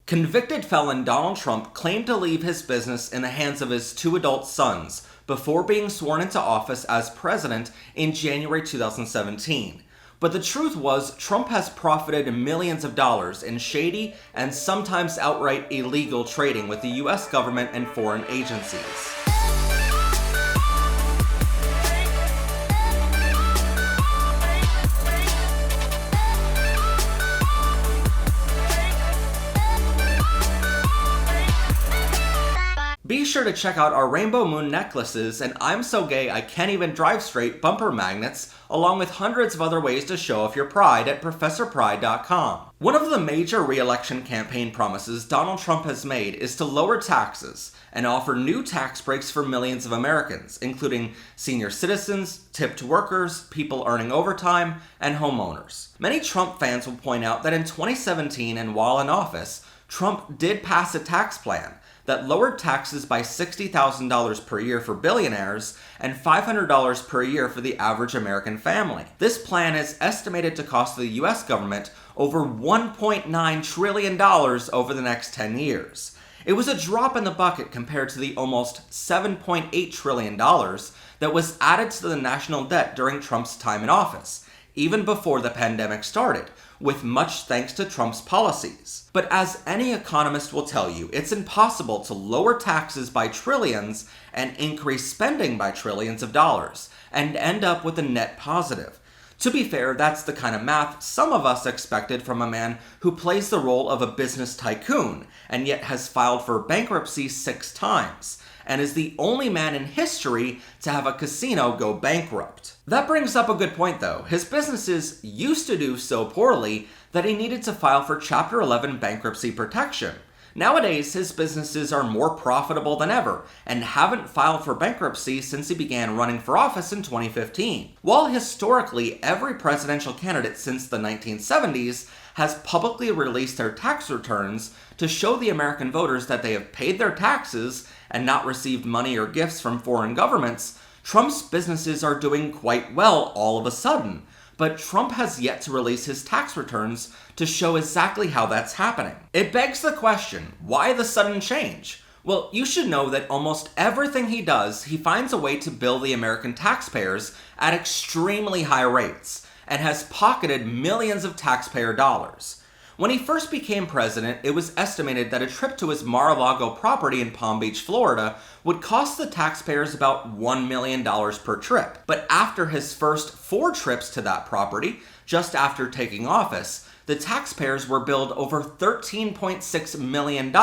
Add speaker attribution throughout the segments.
Speaker 1: Convicted felon Donald Trump claimed to leave his business in the hands of his two adult sons before being sworn into office as president in January 2017. But the truth was, Trump has profited millions of dollars in shady and sometimes outright illegal trading with the US government and foreign agencies. Be sure to check out our rainbow moon necklaces and I'm so gay I can't even drive straight bumper magnets, along with hundreds of other ways to show off your pride at ProfessorPride.com. One of the major re-election campaign promises Donald Trump has made is to lower taxes and offer new tax breaks for millions of Americans, including senior citizens, tipped workers, people earning overtime, and homeowners. Many Trump fans will point out that in 2017 and while in office, Trump did pass a tax plan that lowered taxes by $60,000 per year for billionaires and $500 per year for the average American family. This plan is estimated to cost the US government over $1.9 trillion over the next 10 years. It was a drop in the bucket compared to the almost $7.8 trillion that was added to the national debt during Trump's time in office, even before the pandemic started, with much thanks to Trump's policies. But as any economist will tell you, it's impossible to lower taxes by trillions and increase spending by trillions of dollars, and end up with a net positive. To be fair, that's the kind of math some of us expected from a man who plays the role of a business tycoon, and yet has filed for bankruptcy 6 times, and is the only man in history to have a casino go bankrupt. That brings up a good point though. His businesses used to do so poorly that he needed to file for Chapter 11 bankruptcy protection. Nowadays, his businesses are more profitable than ever and haven't filed for bankruptcy since he began running for office in 2015. While historically every presidential candidate since the 1970s has publicly released their tax returns to show the American voters that they have paid their taxes and not received money or gifts from foreign governments, Trump's businesses are doing quite well all of a sudden. But Trump has yet to release his tax returns to show exactly how that's happening. It begs the question, why the sudden change? Well, you should know that almost everything he does, he finds a way to bill the American taxpayers at extremely high rates, and has pocketed millions of taxpayer dollars. When he first became president, it was estimated that a trip to his Mar-a-Lago property in Palm Beach, Florida, would cost the taxpayers about $1 million per trip. But after his first 4 trips to that property, just after taking office, the taxpayers were billed over $13.6 million,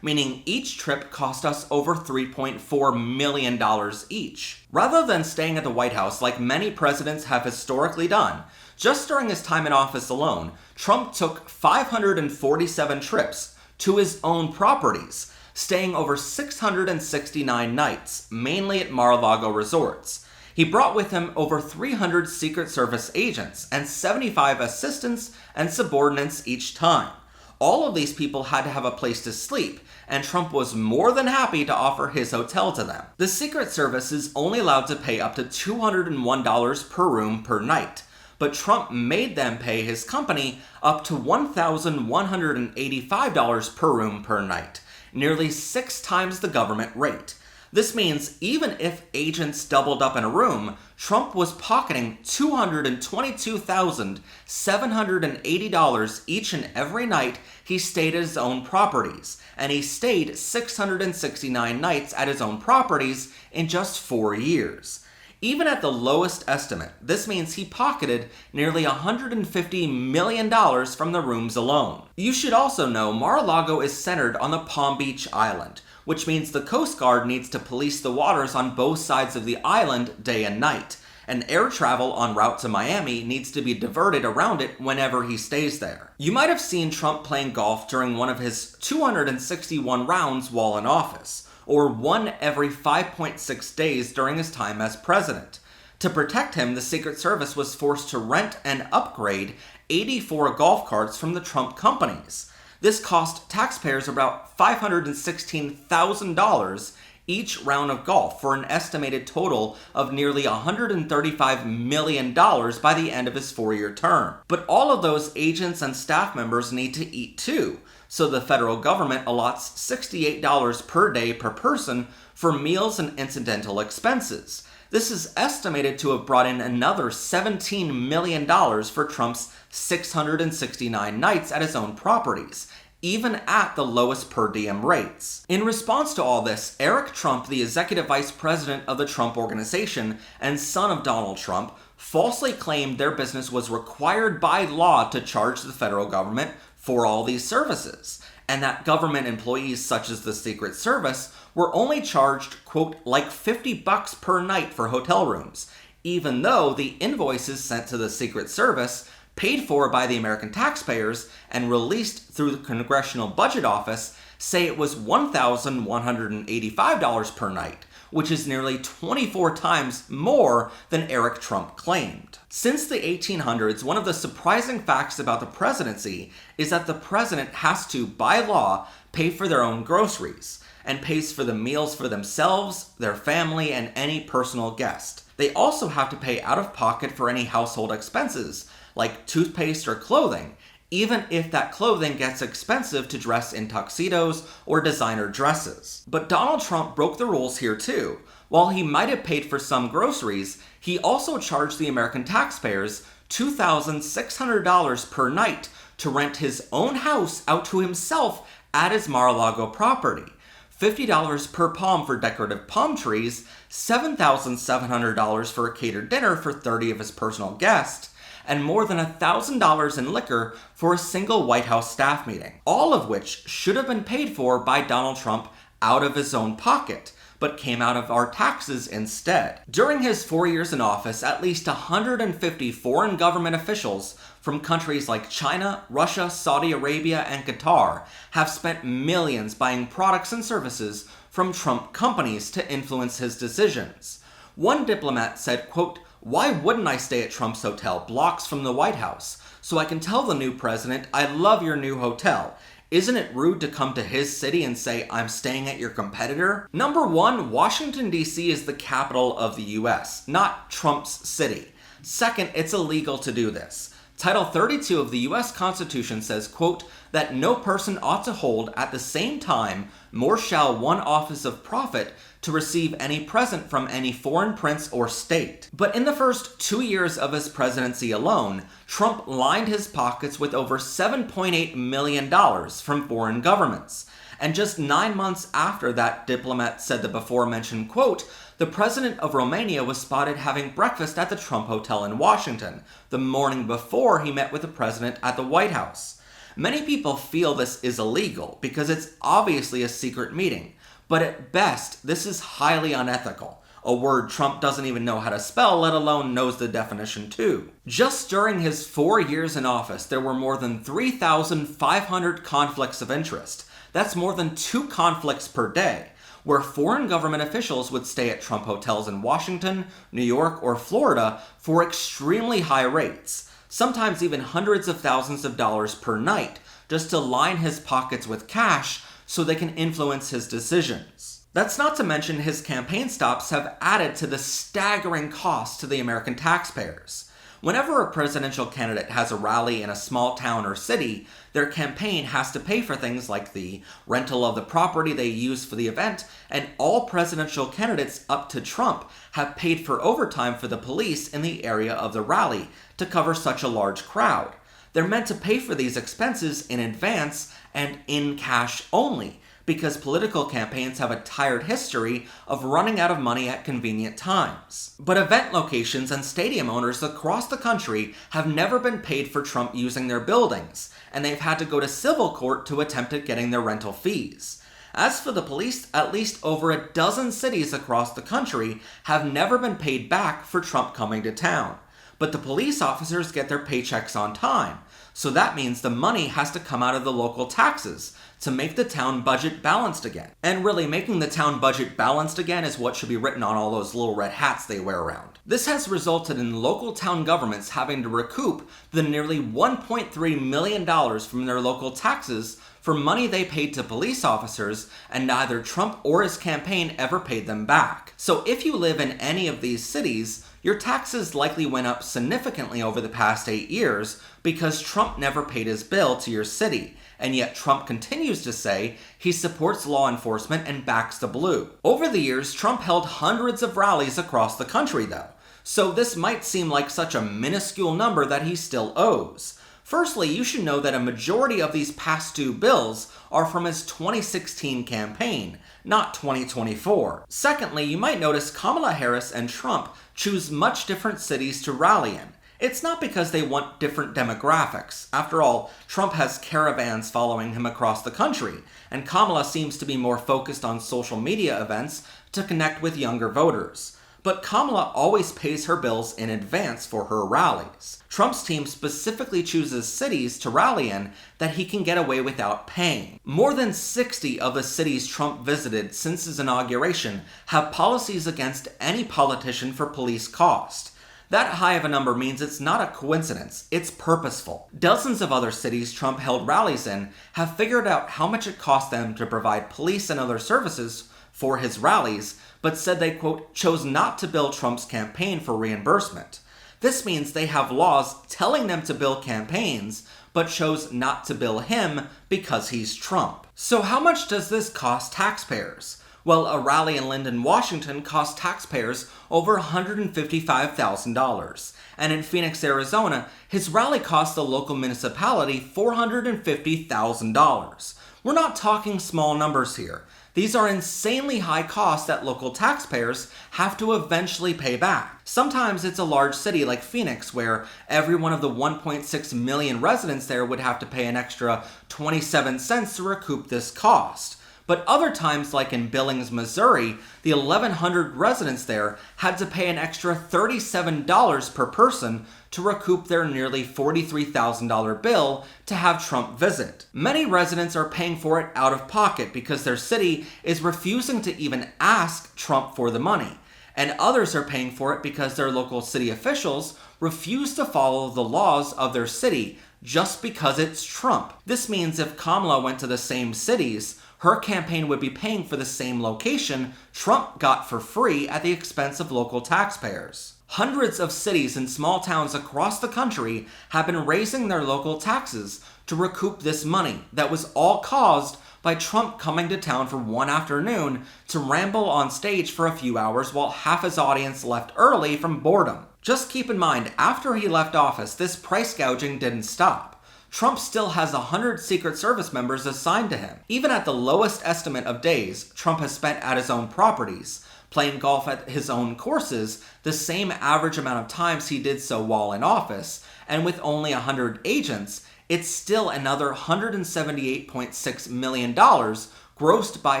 Speaker 1: meaning each trip cost us over $3.4 million each. Rather than staying at the White House like many presidents have historically done, just during his time in office alone, Trump took 547 trips to his own properties, staying over 669 nights, mainly at Mar-a-Lago resorts. He brought with him over 300 Secret Service agents and 75 assistants and subordinates each time. All of these people had to have a place to sleep, and Trump was more than happy to offer his hotel to them. The Secret Service is only allowed to pay up to $201 per room per night, but Trump made them pay his company up to $1,185 per room per night, nearly 6 times the government rate. This means even if agents doubled up in a room, Trump was pocketing $222,780 each and every night he stayed at his own properties, and he stayed 669 nights at his own properties in just 4 years. Even at the lowest estimate, this means he pocketed nearly $150 million from the rooms alone. You should also know Mar-a-Lago is centered on the Palm Beach Island, which means the Coast Guard needs to police the waters on both sides of the island day and night, and air travel en route to Miami needs to be diverted around it whenever he stays there. You might have seen Trump playing golf during one of his 261 rounds while in office, or one every 5.6 days during his time as president. To protect him, the Secret Service was forced to rent and upgrade 84 golf carts from the Trump companies. This cost taxpayers about $516,000 each round of golf for an estimated total of nearly $135 million by the end of his 4-year term. But all of those agents and staff members need to eat too, so the federal government allots $68 per day per person for meals and incidental expenses. This is estimated to have brought in another $17 million for Trump's 669 nights at his own properties, even at the lowest per diem rates. In response to all this, Eric Trump, the executive vice president of the Trump Organization and son of Donald Trump, falsely claimed their business was required by law to charge the federal government for all these services, and that government employees such as the Secret Service were only charged, quote, like $50 per night for hotel rooms, even though the invoices sent to the Secret Service, paid for by the American taxpayers and released through the Congressional Budget Office, say it was $1,185 per night, which is nearly 24 times more than Eric Trump claimed. Since the 1800s, one of the surprising facts about the presidency is that the president has to, by law, pay for their own groceries, and pays for the meals for themselves, their family, and any personal guest. They also have to pay out of pocket for any household expenses, like toothpaste or clothing, even if that clothing gets expensive to dress in tuxedos or designer dresses. But Donald Trump broke the rules here too. While he might have paid for some groceries, he also charged the American taxpayers $2,600 per night to rent his own house out to himself at his Mar-a-Lago property, $50 per palm for decorative palm trees, $7,700 for a catered dinner for 30 of his personal guests, and more than $1,000 in liquor for a single White House staff meeting, all of which should have been paid for by Donald Trump out of his own pocket, but came out of our taxes instead. During his 4 years in office, at least 150 foreign government officials from countries like China, Russia, Saudi Arabia, and Qatar have spent millions buying products and services from Trump companies to influence his decisions. One diplomat said, quote, "Why wouldn't I stay at Trump's hotel blocks from the White House so I can tell the new president, I love your new hotel? Isn't it rude to come to his city and say, I'm staying at your competitor?" Number one, Washington, D.C. is the capital of the U.S., not Trump's city. Second, it's illegal to do this. Title 32 of the U.S. Constitution says, quote, that no person ought to hold at the same time, nor shall one office of profit to receive any present from any foreign prince or state. But in the first 2 years of his presidency alone, Trump lined his pockets with over $7.8 million from foreign governments. And just 9 months after that diplomat said the before-mentioned quote, the president of Romania was spotted having breakfast at the Trump Hotel in Washington the morning before he met with the president at the White House. Many people feel this is illegal because it's obviously a secret meeting, but at best, this is highly unethical, a word Trump doesn't even know how to spell, let alone knows the definition too. Just during his 4 years in office, there were more than 3,500 conflicts of interest. That's more than 2 conflicts per day, where foreign government officials would stay at Trump hotels in Washington, New York, or Florida for extremely high rates, sometimes even hundreds of thousands of dollars per night, just to line his pockets with cash so they can influence his decisions. That's not to mention his campaign stops have added to the staggering cost to the American taxpayers. Whenever a presidential candidate has a rally in a small town or city, their campaign has to pay for things like the rental of the property they use for the event, and all presidential candidates up to Trump have paid for overtime for the police in the area of the rally to cover such a large crowd. They're meant to pay for these expenses in advance and in cash only, because political campaigns have a tired history of running out of money at convenient times. But event locations and stadium owners across the country have never been paid for Trump using their buildings, and they've had to go to civil court to attempt at getting their rental fees. As for the police, at least over a dozen cities across the country have never been paid back for Trump coming to town. But the police officers get their paychecks on time, So that means the money has to come out of the local taxes to make the town budget balanced again. And really, making the town budget balanced again is what should be written on all those little red hats they wear around. This has resulted in local town governments having to recoup the nearly $1.3 million from their local taxes for money they paid to police officers, and neither Trump or his campaign ever paid them back. So if you live in any of these cities, your taxes likely went up significantly over the past 8 years because Trump never paid his bill to your city, and yet Trump continues to say he supports law enforcement and backs the blue. Over the years, Trump held hundreds of rallies across the country though, so this might seem like such a minuscule number that he still owes. Firstly, you should know that a majority of these past due bills are from his 2016 campaign, not 2024. Secondly, you might notice Kamala Harris and Trump choose much different cities to rally in. It's not because they want different demographics. After all, Trump has caravans following him across the country, and Kamala seems to be more focused on social media events to connect with younger voters. But Kamala always pays her bills in advance for her rallies. Trump's team specifically chooses cities to rally in that he can get away without paying. More than 60 of the cities Trump visited since his inauguration have policies against any politician for police cost. That high of a number means it's not a coincidence, it's purposeful. Dozens of other cities Trump held rallies in have figured out how much it cost them to provide police and other services for his rallies, but said they, quote, chose not to bill Trump's campaign for reimbursement. This means they have laws telling them to bill campaigns, but chose not to bill him because he's Trump. So how much does this cost taxpayers? Well, a rally in Linden, Washington cost taxpayers over $155,000. And in Phoenix, Arizona, his rally cost the local municipality $450,000. We're not talking small numbers here. These are insanely high costs that local taxpayers have to eventually pay back. Sometimes it's a large city like Phoenix where every one of the 1.6 million residents there would have to pay an extra 27 cents to recoup this cost. But other times, like in Billings, Missouri, the 1,100 residents there had to pay an extra $37 per person to recoup their nearly $43,000 bill to have Trump visit. Many residents are paying for it out of pocket because their city is refusing to even ask Trump for the money. And others are paying for it because their local city officials refuse to follow the laws of their city just because it's Trump. This means if Kamala went to the same cities, her campaign would be paying for the same location Trump got for free at the expense of local taxpayers. Hundreds of cities and small towns across the country have been raising their local taxes to recoup this money that was all caused by Trump coming to town for one afternoon to ramble on stage for a few hours while half his audience left early from boredom. Just keep in mind, after he left office, this price gouging didn't stop. Trump still has 100 Secret Service members assigned to him. Even at the lowest estimate of days Trump has spent at his own properties, playing golf at his own courses, the same average amount of times he did so while in office, and with only 100 agents, it's still another $178.6 million grossed by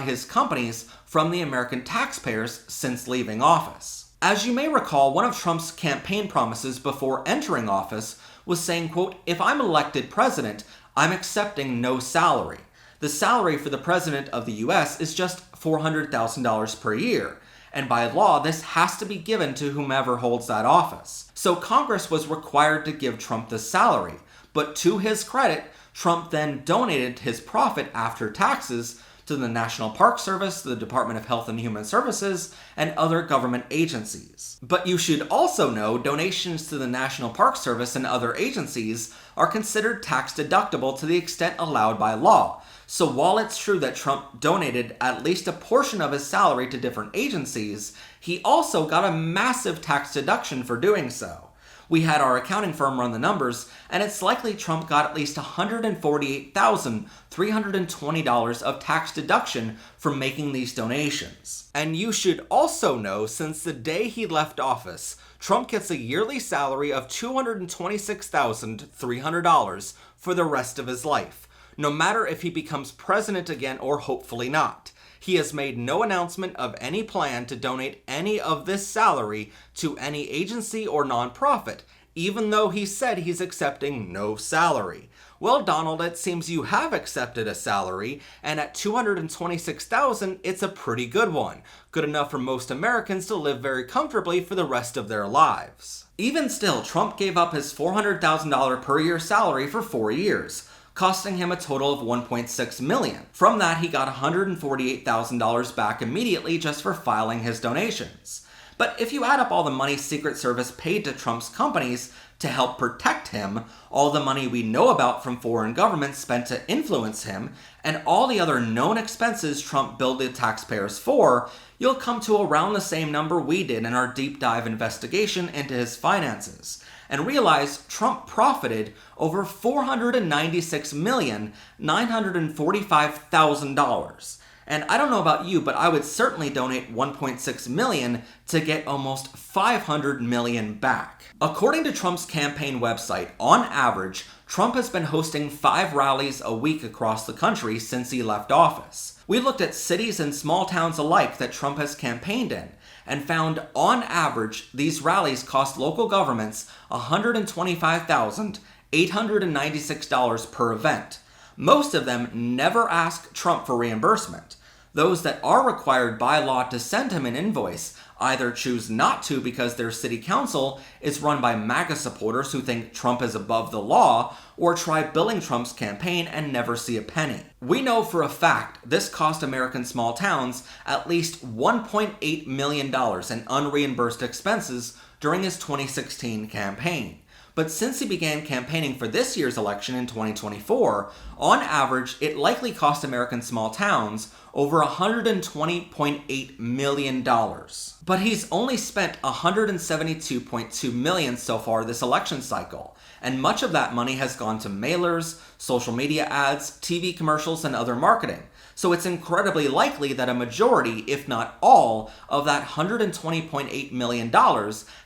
Speaker 1: his companies from the American taxpayers since leaving office. As you may recall, one of Trump's campaign promises before entering office was saying, quote, if I'm elected president, I'm accepting no salary. The salary for the president of the US is just $400,000 per year, and by law, this has to be given to whomever holds that office. So Congress was required to give Trump the salary, but to his credit, Trump then donated his profit after taxes to the National Park Service, the Department of Health and Human Services, and other government agencies. But you should also know donations to the National Park Service and other agencies are considered tax deductible to the extent allowed by law. So while it's true that Trump donated at least a portion of his salary to different agencies, he also got a massive tax deduction for doing so. We had our accounting firm run the numbers, and it's likely Trump got at least $148,320 of tax deduction for making these donations. And you should also know, since the day he left office, Trump gets a yearly salary of $226,300 for the rest of his life, no matter if he becomes president again or hopefully not. He has made no announcement of any plan to donate any of this salary to any agency or nonprofit, even though he said he's accepting no salary. Well, Donald, it seems you have accepted a salary, and at $226,000, it's a pretty good one. Good enough for most Americans to live very comfortably for the rest of their lives. Even still, Trump gave up his $400,000 per year salary for 4 years, costing him a total of $1.6 million. From that, he got $148,000 back immediately just for filing his donations. But if you add up all the money Secret Service paid to Trump's companies to help protect him, all the money we know about from foreign governments spent to influence him, and all the other known expenses Trump billed the taxpayers for, you'll come to around the same number we did in our deep dive investigation into his finances, and realize Trump profited over $496,945,000. And I don't know about you, but I would certainly donate $1.6 million to get almost $500 million back. According to Trump's campaign website, on average, Trump has been hosting 5 rallies a week across the country since he left office. We looked at cities and small towns alike that Trump has campaigned in, and found on average these rallies cost local governments $125,896 per event. Most of them never ask Trump for reimbursement. Those that are required by law to send him an invoice either choose not to because their city council is run by MAGA supporters who think Trump is above the law, or try billing Trump's campaign and never see a penny. We know for a fact this cost American small towns at least $1.8 million in unreimbursed expenses during his 2016 campaign. But since he began campaigning for this year's election in 2024, on average, it likely cost American small towns over $120.8 million. But he's only spent $172.2 million so far this election cycle, and much of that money has gone to mailers, social media ads, TV commercials, and other marketing. So it's incredibly likely that a majority, if not all, of that $120.8 million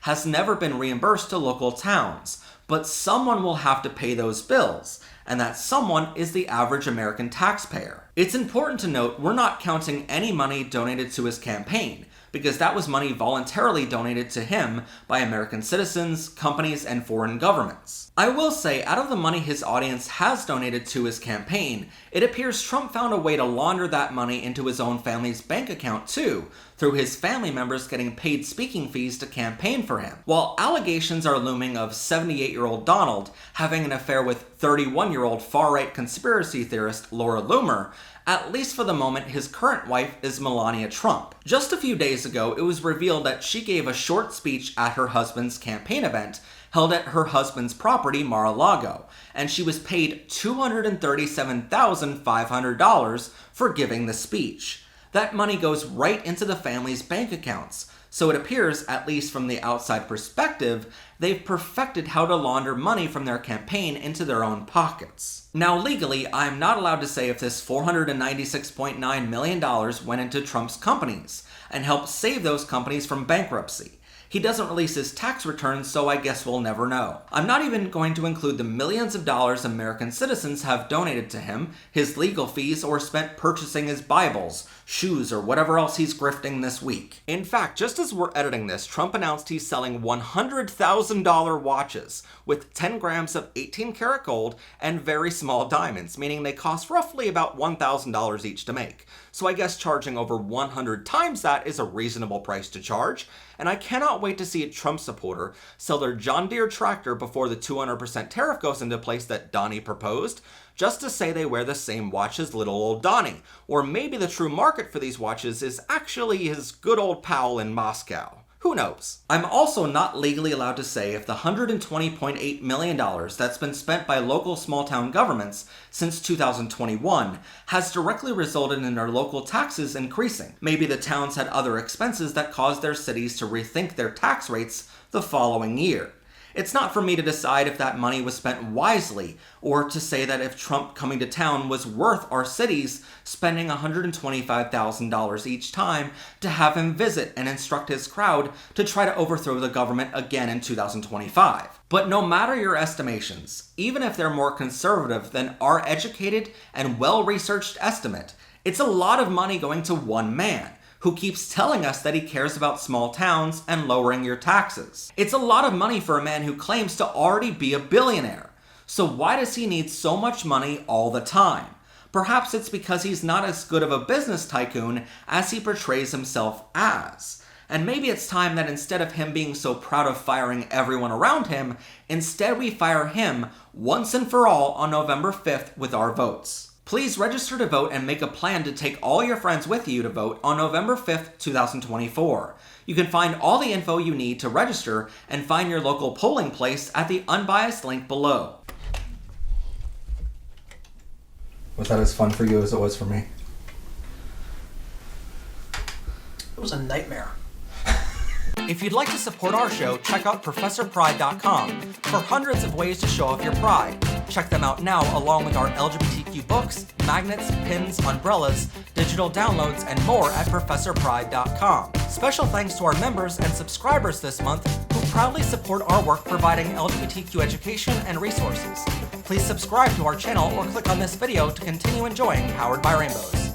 Speaker 1: has never been reimbursed to local towns. But someone will have to pay those bills, and that someone is the average American taxpayer. It's important to note we're not counting any money donated to his campaign, because that was money voluntarily donated to him by American citizens, companies, and foreign governments. I will say, out of the money his audience has donated to his campaign, it appears Trump found a way to launder that money into his own family's bank account too, through his family members getting paid speaking fees to campaign for him. While allegations are looming of 78-year-old Donald having an affair with 31-year-old far-right conspiracy theorist Laura Loomer, at least for the moment, his current wife is Melania Trump. Just a few days ago, it was revealed that she gave a short speech at her husband's campaign event held at her husband's property, Mar-a-Lago, and she was paid $237,500 for giving the speech. That money goes right into the family's bank accounts, so it appears, at least from the outside perspective, they've perfected how to launder money from their campaign into their own pockets. Now legally, I'm not allowed to say if this $496.9 million went into Trump's companies and helped save those companies from bankruptcy. He doesn't release his tax returns, so I guess we'll never know. I'm not even going to include the millions of dollars American citizens have donated to him, his legal fees, or spent purchasing his Bibles, shoes, or whatever else he's grifting this week. In fact, just as we're editing this, Trump announced he's selling $100,000 watches with 10 grams of 18-karat gold and very small diamonds, meaning they cost roughly about $1,000 each to make. So I guess charging over 100 times that is a reasonable price to charge, and I cannot wait to see a Trump supporter sell their John Deere tractor before the 200% tariff goes into place that Donnie proposed, just to say they wear the same watch as little old Donnie. Or maybe the true market for these watches is actually his good old pal in Moscow. Who knows? I'm also not legally allowed to say if the $120.8 million that's been spent by local small-town governments since 2021 has directly resulted in their local taxes increasing. Maybe the towns had other expenses that caused their cities to rethink their tax rates the following year. It's not for me to decide if that money was spent wisely, or to say that if Trump coming to town was worth our cities spending $125,000 each time to have him visit and instruct his crowd to try to overthrow the government again in 2025. But no matter your estimations, even if they're more conservative than our educated and well-researched estimate, it's a lot of money going to one man, who keeps telling us that he cares about small towns and lowering your taxes. It's a lot of money for a man who claims to already be a billionaire. So why does he need so much money all the time? Perhaps it's because he's not as good of a business tycoon as he portrays himself as. And maybe it's time that instead of him being so proud of firing everyone around him, instead we fire him once and for all on November 5th with our votes. Please register to vote and make a plan to take all your friends with you to vote on November 5th, 2024. You can find all the info you need to register and find your local polling place at the unbiased link below. Was that as fun for you as it was for me?
Speaker 2: It was a nightmare.
Speaker 1: If you'd like to support our show, check out ProfessorPride.com for hundreds of ways to show off your pride. Check them out now along with our LGBTQ books, magnets, pins, umbrellas, digital downloads, and more at ProfessorPride.com. Special thanks to our members and subscribers this month who proudly support our work providing LGBTQ education and resources. Please subscribe to our channel or click on this video to continue enjoying Powered by Rainbows.